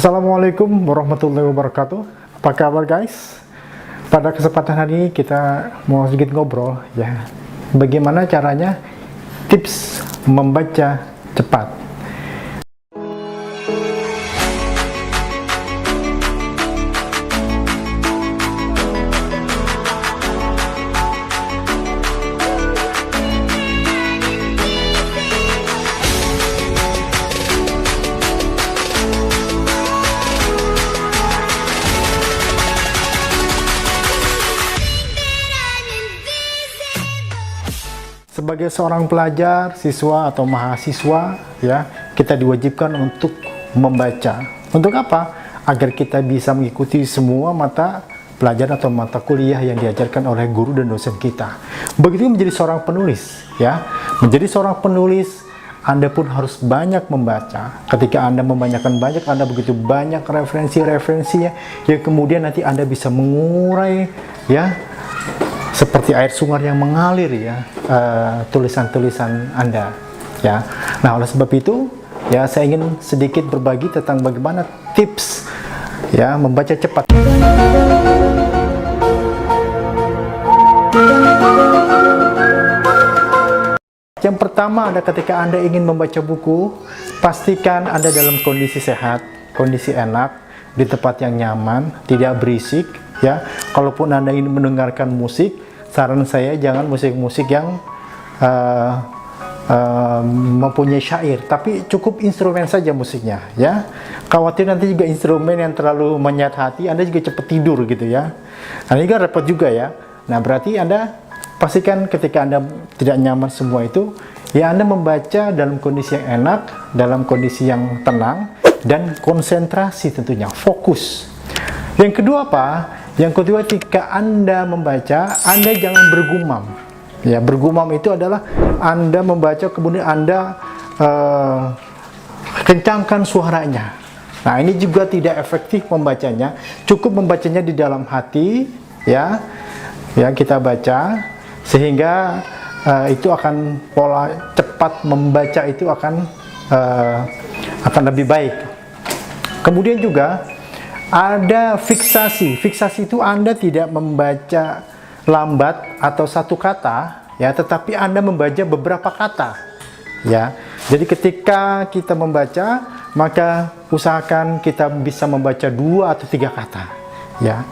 Assalamualaikum warahmatullahi wabarakatuh. Apa kabar guys? Pada kesempatan hari ini kita mau sedikit ngobrol ya. Bagaimana caranya tips membaca cepat. Sebagai seorang pelajar, siswa atau mahasiswa ya, kita diwajibkan untuk membaca. Untuk apa? Agar kita bisa mengikuti semua mata pelajaran atau mata kuliah yang diajarkan oleh guru dan dosen kita. Begitu menjadi seorang penulis ya. Menjadi seorang penulis, Anda pun harus banyak membaca. Ketika Anda banyak, Anda begitu banyak referensi-referensinya yang kemudian nanti Anda bisa mengurai ya, seperti air sungai yang mengalir ya, tulisan-tulisan Anda ya. Nah, oleh sebab itu ya, saya ingin sedikit berbagi tentang bagaimana tips ya membaca cepat. Yang pertama, ketika Anda ingin membaca buku, pastikan Anda dalam kondisi sehat, kondisi enak, di tempat yang nyaman, tidak berisik ya. Kalaupun Anda ingin mendengarkan musik, saran saya jangan musik-musik yang mempunyai syair, tapi cukup instrumen saja musiknya ya. Khawatir nanti juga instrumen yang terlalu menyayat hati, Anda juga cepat tidur gitu ya. Nah, ini kan repot juga ya. Nah, berarti Anda pastikan ketika Anda tidak nyaman semua itu, ya Anda membaca dalam kondisi yang enak, dalam kondisi yang tenang, dan konsentrasi tentunya, fokus. Yang kedua apa? Yang kedua, ketika Anda membaca, Anda jangan bergumam. Ya, bergumam itu adalah Anda membaca kemudian Anda kencangkan suaranya. Nah, ini juga tidak efektif membacanya. Cukup membacanya di dalam hati, ya. Ya, kita baca sehingga itu akan pola cepat membaca itu akan lebih baik. Kemudian juga ada fiksasi. Fiksasi itu Anda tidak membaca lambat atau satu kata, ya, tetapi Anda membaca beberapa kata, ya. Jadi ketika kita membaca, maka usahakan kita bisa membaca 2 atau 3 kata, ya.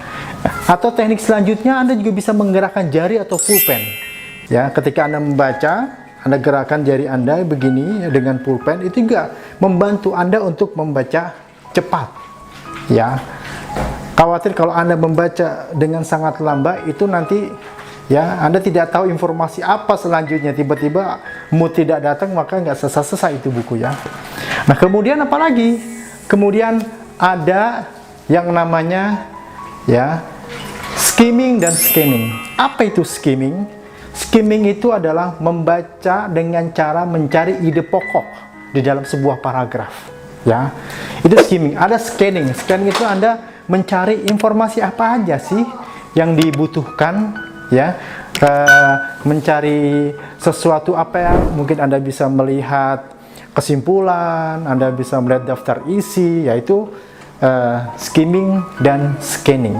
Atau teknik selanjutnya, Anda juga bisa menggerakkan jari atau pulpen, ya. Ketika Anda membaca, Anda gerakan jari Anda begini dengan pulpen, itu juga membantu Anda untuk membaca cepat. Ya, khawatir kalau Anda membaca dengan sangat lambat itu nanti ya Anda tidak tahu informasi apa selanjutnya, tiba-tiba mood tidak datang, maka nggak selesai itu buku ya. Nah, kemudian apa lagi? Kemudian ada yang namanya ya skimming dan scanning. Apa itu skimming? Skimming itu adalah membaca dengan cara mencari ide pokok di dalam sebuah paragraf. Ya, itu skimming. Ada scanning. Scanning itu Anda mencari informasi apa aja sih yang dibutuhkan, ya, mencari sesuatu apa yang mungkin Anda bisa melihat kesimpulan, Anda bisa melihat daftar isi, yaitu skimming dan scanning.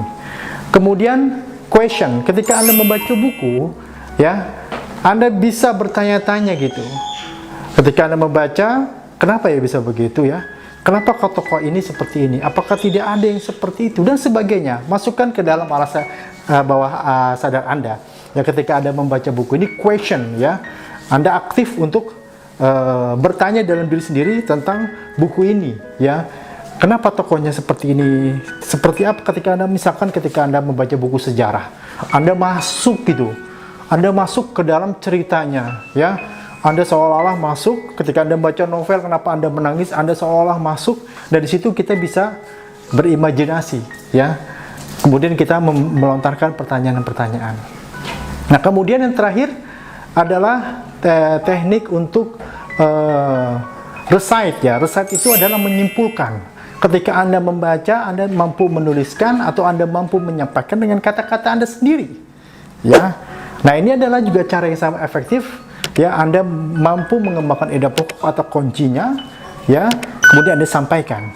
Kemudian question. Ketika Anda membaca buku, ya, Anda bisa bertanya-tanya gitu. Ketika Anda membaca, kenapa ya bisa begitu ya? Kenapa tokoh ini seperti ini? Apakah tidak ada yang seperti itu? Dan sebagainya. Masukkan ke dalam alas bawah sadar Anda. Ya, ketika Anda membaca buku ini, question ya. Anda aktif untuk bertanya dalam diri sendiri tentang buku ini ya. Kenapa tokohnya seperti ini? Seperti apa ketika Anda ketika Anda membaca buku sejarah, Anda masuk gitu. Anda masuk ke dalam ceritanya ya. Anda seolah-olah masuk ketika Anda membaca novel, kenapa Anda menangis, Anda seolah masuk, dari situ kita bisa berimajinasi ya. Kemudian kita melontarkan pertanyaan-pertanyaan. Nah, kemudian yang terakhir adalah teknik untuk recite ya. Recite itu adalah menyimpulkan. Ketika Anda membaca, Anda mampu menuliskan atau Anda mampu menyampaikan dengan kata-kata Anda sendiri ya. Nah, ini adalah juga cara yang sangat efektif ya. Anda mampu mengembangkan ide pokok atau kuncinya ya, kemudian Anda sampaikan.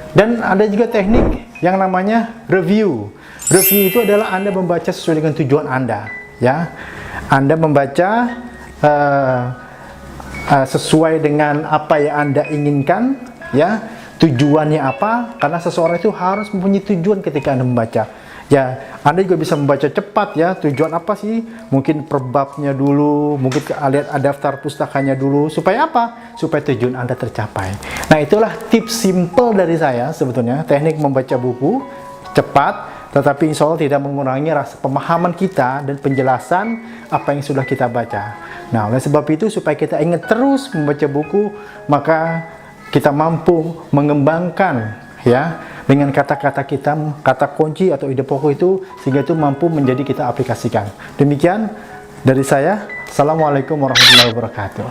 Dan ada juga teknik yang namanya review. Review itu adalah Anda membaca sesuai dengan tujuan Anda, ya. Anda membaca sesuai dengan apa yang Anda inginkan, ya. Tujuannya apa? Karena seseorang itu harus mempunyai tujuan ketika Anda membaca. Ya, Anda juga bisa membaca cepat, ya. Tujuan apa sih? Mungkin per babnya dulu, mungkin lihat daftar pustakanya dulu. Supaya apa? Supaya tujuan Anda tercapai. Nah, itulah tips simple dari saya sebetulnya, teknik membaca buku cepat, tetapi insya Allah tidak mengurangi rasa pemahaman kita dan penjelasan apa yang sudah kita baca. Nah, oleh sebab itu, supaya kita ingat terus membaca buku, maka kita mampu mengembangkan, ya, dengan kata-kata kita, kata kunci atau ide pokok itu, sehingga itu mampu menjadi kita aplikasikan. Demikian dari saya. Assalamualaikum warahmatullahi wabarakatuh.